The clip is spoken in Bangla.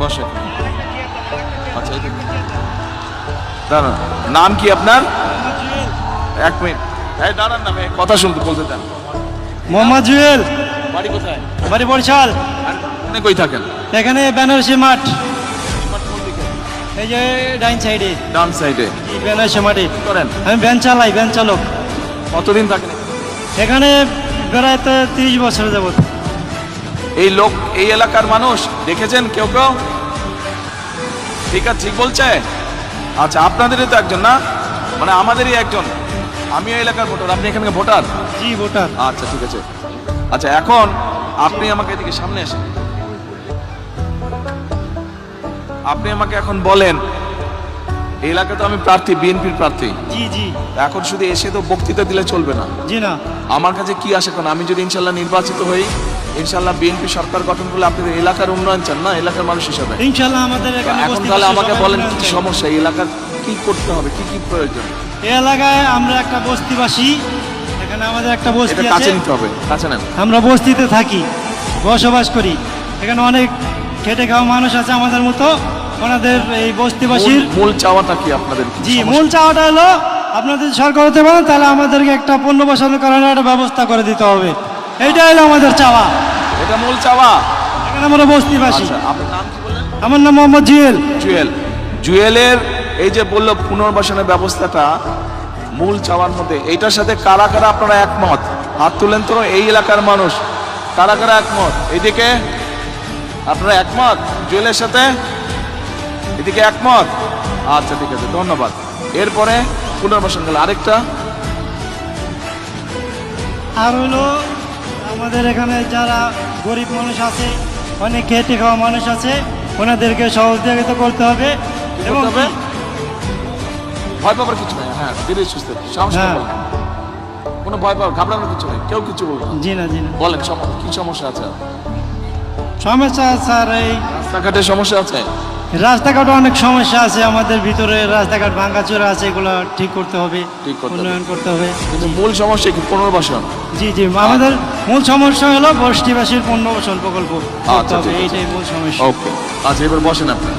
বসে। আচ্ছা, দাঁড়ান, নাম কি আপনার? এক মিনিট, এই দাঁড়ান না, কথা শুনতে বলতে দেন। মোহাম্মদ জুয়েল। বাড়ি কোথায়? বাড়ি বরিশাল। এখানে কই থাকেন? এখানে বেনারসি মাঠ, এই যে ডাইন সাইডে। ডান সাইডে বেনারসি মাঠে করেন? আমি ভ্যান চালাই, ভ্যান চালক। কতদিন থাকেন এখানে? প্রায় তো 30 বছর যাবত। এই লোক এই এলাকার মানুষ দেখেছেন কেউ কেউ? ঠিক আছে, ঠিক বলছে। আচ্ছা, আপনাদেরই তো একজন না, মানে আমাদেরই একজন। আমিও এলাকার ভোটার, আপনি এখানকার ভোটার? জি, ভোটার। আচ্ছা, ঠিক আছে। আচ্ছা, এখন আপনি আমাকে এদিকে সামনে আসেন। আপনি আমাকে এখন বলেন, এই এলাকায় তো আমি প্রার্থী, বিএনপির প্রার্থী। জি জি। এখন শুধু এসে তো বক্তৃতা দিলে চলবে না। জি না। আমার কাছে কি আসে, কারণ আমি যদি ইনশাল্লাহ নির্বাচিত হই, ইনশাল্লাহ বিএনপি সরকার গঠন করলে আপনাদের এলাকার উন্নয়ন চান না, এলাকার মানুষ হিসাবে। ইনশাআল্লাহ আমাদের এখানে এখন তাহলে আমাকে বলেন কি সমস্যা, এই এলাকার কি করতে হবে, কি কি প্রয়োজন? এই এলাকায় আমরা একটা বস্তিবাসী, এখানে আমাদের একটা বস্তি এটা কাছে আছে। নিতে হবে, কাছে নেন। আমরা বস্তিতে থাকি, বসবাস করি। এখানে অনেক খেটে খাওয়া মানুষ আছে আমাদের মতো। ওনাদের এই বস্তিবাসীর মূল চাওয়াটা কি আপনাদের? জি, মূল চাওয়াটা হলো আপনাদের সরকার হতে পারেন, তাহলে আমাদেরকে একটা পণ্য বসানো করানোর একটা ব্যবস্থা করে দিতে হবে। এইটা হলো আমাদের চাওয়া। এটা মূল চাওয়া। এখানে আমরা বস্তিবাসী। আচ্ছা, আপনার নাম কি বললেন? আমার নাম মোহাম্মদ জুয়েল। জুয়েল। জুয়েলের এই যে বললো পুনর্বাসনের ব্যবস্থাটা মূল চাওয়ার মধ্যে, এইটার সাথে কারা কারা আপনারা একমত? হাত তুলেন তো, এই এলাকার মানুষ কারা কারা একমত? এইদিকে আপনারা একমত জুয়েলের সাথে? এদিকে একমত? আচ্ছা, ঠিক আছে, ধন্যবাদ। এরপরে পুনর্বাসন গেল, আরেকটা আর হলো আমাদের এখানে যারা গরিব মানুষ আছে, অনেক খেটে খাওয়া মানুষ আছে, ওনাদেরকে সহযোগিতা করতে হবে। এবং করতে হবে? ভয় পাবার কিছু নেই। হ্যাঁ, ধীরে সুস্থ, সাহস করে হ্যাঁ। বলেন। কোনো ভয় পাওয়ার, ঘাবড়ানোর কিছু নেই, কেউ কিছু বলবে না। জি না, জি না। বলেন কি সমস্যা আছে? সমস্যা স্যার, এই রাস্তাঘাটের সমস্যা আছে? রাস্তাঘাটে অনেক সমস্যা আছে আমাদের ভিতরে। রাস্তাঘাট ভাঙাচোরা আছে, এগুলো ঠিক করতে হবে, ঠিক করতে হবে। উন্নয়ন করতে হবে। কিন্তু মূল সমস্যা কি? পুনর্বাসন। জি জি, আমাদের মূল সমস্যা হলো বস্তিবাসীর পুনর্বাসন প্রকল্প করতে আচ্ছা, হবে, ঠিক আছে। এইটাই মূল সমস্যা। ওকে, আচ্ছা, এবার বসেন আপনি।